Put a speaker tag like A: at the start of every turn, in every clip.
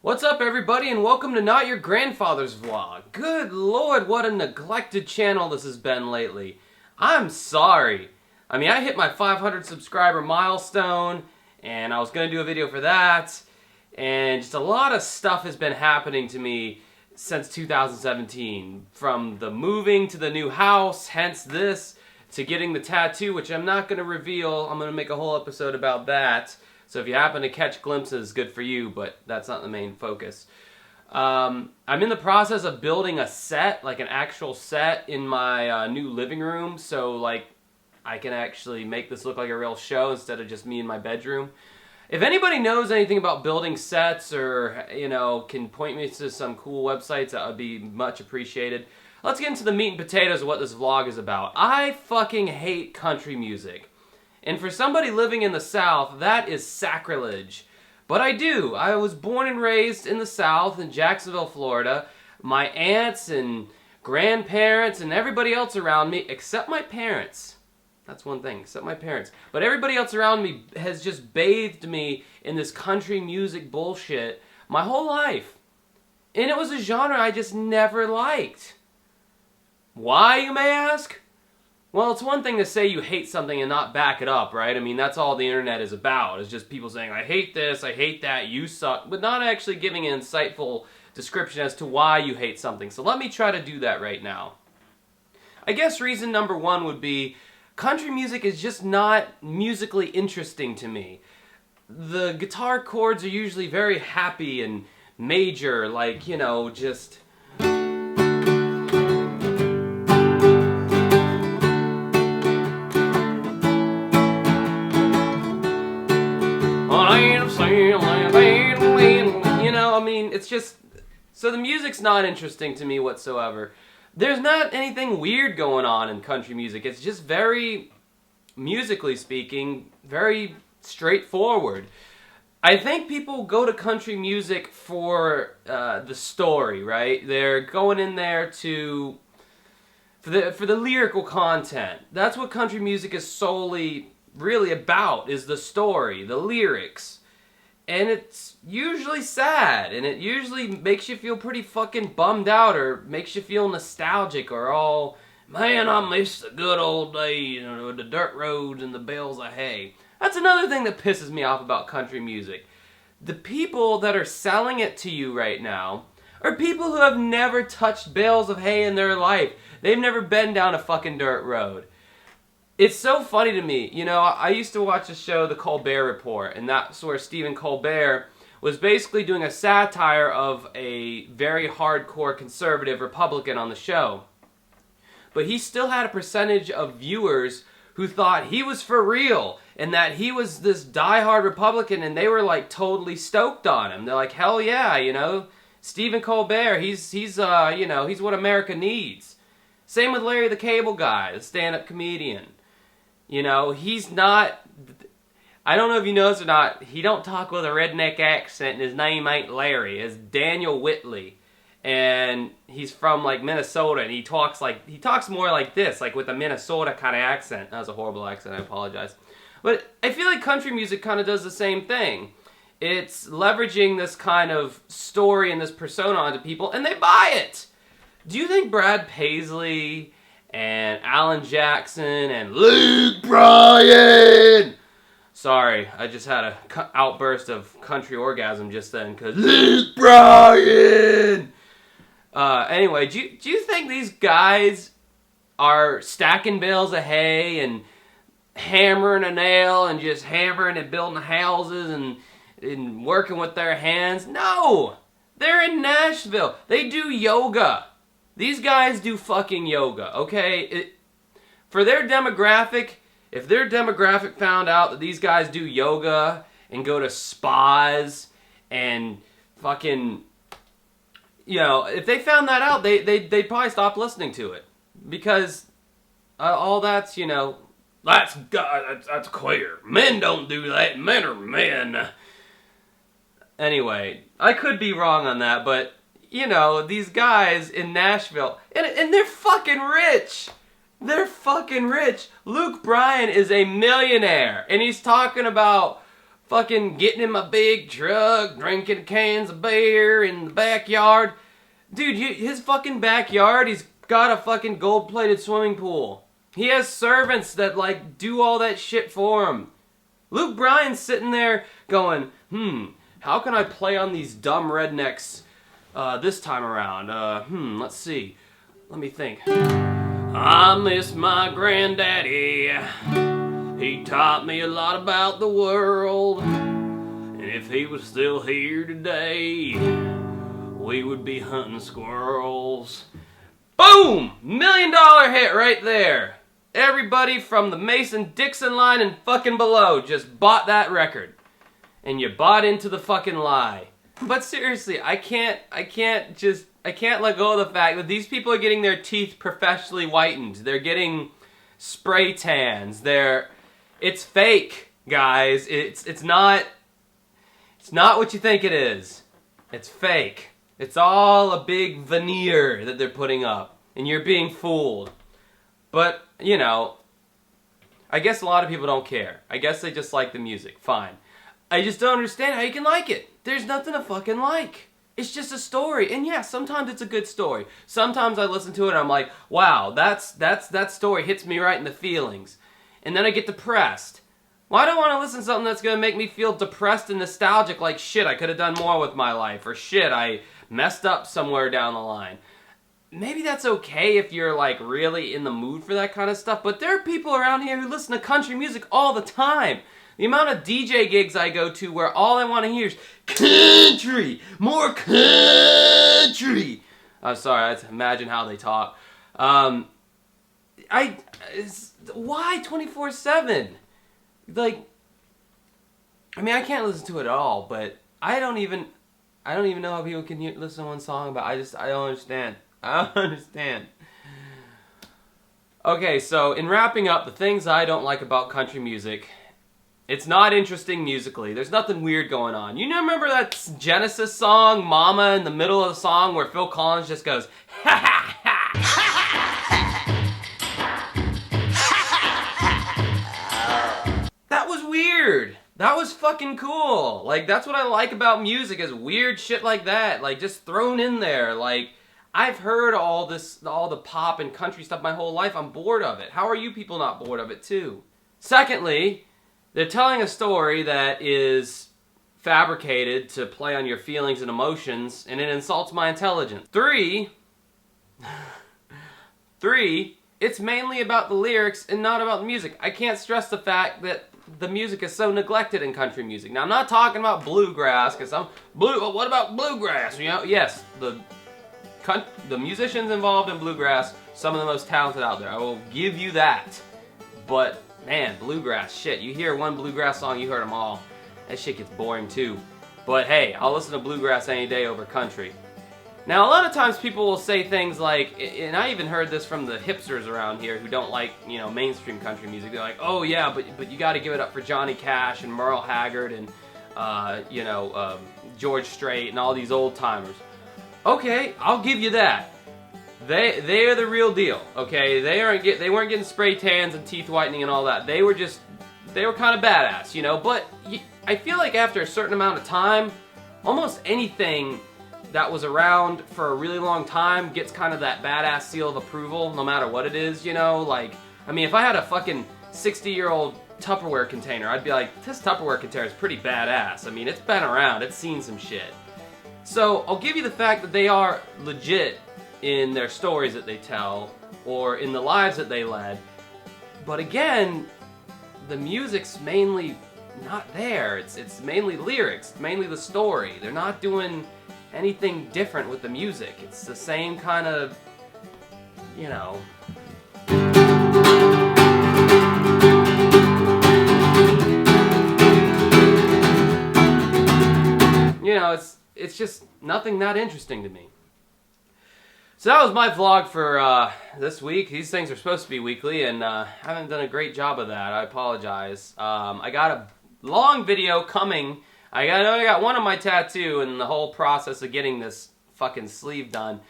A: What's up, everybody, and welcome to Not Your Grandfather's Vlog. Good lord, what a neglected channel this has been lately. I'm sorry. I mean, I hit my 500 subscriber milestone, and I was going to do a video for that, and just a lot of stuff has been happening to me since 2017. From the moving to the new house, hence this, to getting the tattoo, which I'm not going to reveal. I'm going to make a whole episode about that. So if you happen to catch glimpses, good for you, but that's not the main focus. I'm in the process of building a set, like an actual set in my new living room, so like I can actually make this look like a real show instead of just me in my bedroom. If anybody knows anything about building sets or, you know, can point me to some cool websites, that would be much appreciated. Let's get into the meat and potatoes of what this vlog is about. I fucking hate country music. And for somebody living in the South, that is sacrilege. But I do. I was born and raised in the South, in Jacksonville, Florida. My aunts and grandparents and everybody else around me, except my parents. That's one thing, except my parents. But everybody else around me has just bathed me in this country music bullshit my whole life. And it was a genre I just never liked. Why, you may ask? Well, it's one thing to say you hate something and not back it up, right? I mean, that's all the internet is about. It's just people saying, I hate this, I hate that, you suck, but not actually giving an insightful description as to why you hate something. So let me try to do that right now. I guess reason number one would be, country music is just not musically interesting to me. The guitar chords are usually very happy and major, like, you know, just... You know, I mean, it's just... So the music's not interesting to me whatsoever. There's not anything weird going on in country music. It's just very, musically speaking, very straightforward. I think people go to country music for the story, right? They're going in there to... For the lyrical content. That's what country music is solely really about, is the story, the lyrics. And it's usually sad, and it usually makes you feel pretty fucking bummed out, or makes you feel nostalgic, or all, man, I miss the good old days, or the dirt roads and the bales of hay. That's another thing that pisses me off about country music. The people that are selling it to you right now are people who have never touched bales of hay in their life. They've never been down a fucking dirt road. It's so funny to me, you know, I used to watch the show The Colbert Report, and that's where Stephen Colbert was basically doing a satire of a very hardcore conservative Republican on the show. But he still had a percentage of viewers who thought he was for real, and that he was this diehard Republican, and they were like totally stoked on him. They're like, hell yeah, you know, Stephen Colbert, he's you know, he's what America needs. Same with Larry the Cable Guy, the stand-up comedian. You know, he's not, I don't know if you noticed or not, he don't talk with a redneck accent, and his name ain't Larry. It's Daniel Whitley. And he's from, like, Minnesota, and he talks more like this, like with a Minnesota kind of accent. That was a horrible accent, I apologize. But I feel like country music kind of does the same thing. It's leveraging this kind of story and this persona onto people, and they buy it. Do you think Brad Paisley and Alan Jackson and Luke Bryan... Sorry, I just had an outburst of country orgasm just then, because Luke Bryan! Anyway, do you think these guys are stacking bales of hay and hammering a nail and just hammering and building houses and working with their hands? No! They're in Nashville. They do yoga. These guys do fucking yoga, okay? For their demographic, if their demographic found out that these guys do yoga and go to spas and fucking, you know, if they found that out, they'd probably stop listening to it. Because all that's, you know, that's clear. Men don't do that. Men are men. Anyway, I could be wrong on that, but... You know, these guys in Nashville, and they're fucking rich. They're fucking rich. Luke Bryan is a millionaire, and he's talking about fucking getting in my big truck, drinking cans of beer in the backyard. Dude, his fucking backyard, he's got a fucking gold-plated swimming pool. He has servants that, like, do all that shit for him. Luke Bryan's sitting there going, how can I play on these dumb rednecks this time around? Let's see. Let me think. I miss my granddaddy. He taught me a lot about the world. And if he was still here today, we would be hunting squirrels. Boom! $1 million hit right there. Everybody from the Mason-Dixon line and fucking below just bought that record. And you bought into the fucking lie. But seriously, I can't let go of the fact that these people are getting their teeth professionally whitened. They're getting spray tans. It's fake, guys. It's not what you think it is. It's fake. It's all a big veneer that they're putting up, and you're being fooled. But, you know, I guess a lot of people don't care. I guess they just like the music. Fine. I just don't understand how you can like it. There's nothing to fucking like. It's just a story. And yeah, sometimes it's a good story. Sometimes I listen to it and I'm like, wow, that story hits me right in the feelings. And then I get depressed. Well, I don't want to listen to something that's going to make me feel depressed and nostalgic, like shit, I could have done more with my life, or shit, I messed up somewhere down the line. Maybe that's okay if you're, like, really in the mood for that kind of stuff, but there are people around here who listen to country music all the time. The amount of DJ gigs I go to where all I want to hear is country, more country. I'm sorry, I imagine how they talk. Why 24/7? Like, I mean, I can't listen to it at all, but I don't even know how people can listen to one song about. I don't understand. I don't understand. Okay, so in wrapping up, the things I don't like about country music, it's not interesting musically. There's nothing weird going on. You remember that Genesis song, Mama, in the middle of the song where Phil Collins just goes, ha ha ha. That was weird. That was fucking cool. Like, that's what I like about music, is weird shit like that. Like, just thrown in there. Like, I've heard all the pop and country stuff my whole life. I'm bored of it. How are you people not bored of it too? Secondly, they're telling a story that is fabricated to play on your feelings and emotions, and it insults my intelligence. Three, it's mainly about the lyrics and not about the music. I can't stress the fact that the music is so neglected in country music. Now, I'm not talking about bluegrass, because what about bluegrass? You know, yes, the musicians involved in bluegrass, some of the most talented out there. I will give you that. But, man, bluegrass, shit. You hear one bluegrass song, you heard them all. That shit gets boring too. But hey, I'll listen to bluegrass any day over country. Now, a lot of times people will say things like, and I even heard this from the hipsters around here who don't like, you know, mainstream country music. They're like, oh yeah, but you got to give it up for Johnny Cash and Merle Haggard and, George Strait and all these old timers. Okay, I'll give you that. They are the real deal. Okay, they weren't getting spray tans and teeth whitening and all that. They were kind of badass, you know. But I feel like after a certain amount of time, almost anything that was around for a really long time gets kind of that badass seal of approval, no matter what it is, you know. Like, I mean, if I had a fucking 60-year-old Tupperware container, I'd be like, this Tupperware container is pretty badass. I mean, it's been around, it's seen some shit. So, I'll give you the fact that they are legit in their stories that they tell, or in the lives that they led. But again, the music's mainly not there. It's mainly lyrics, mainly the story. They're not doing anything different with the music. It's the same kind of, you know. You know, it's just nothing that interesting to me. So that was my vlog for this week. These things are supposed to be weekly, and I haven't done a great job of that. I apologize. I got a long video coming. I got one on my tattoo and the whole process of getting this fucking sleeve done.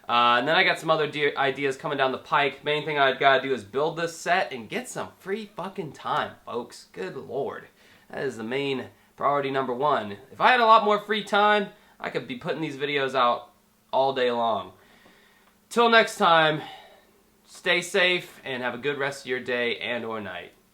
A: And then I got some other ideas coming down the pike. Main thing I've got to do is build this set and get some free fucking time, folks. Good lord. That is the main priority number one. If I had a lot more free time, I could be putting these videos out all day long. Till next time, stay safe and have a good rest of your day and or night.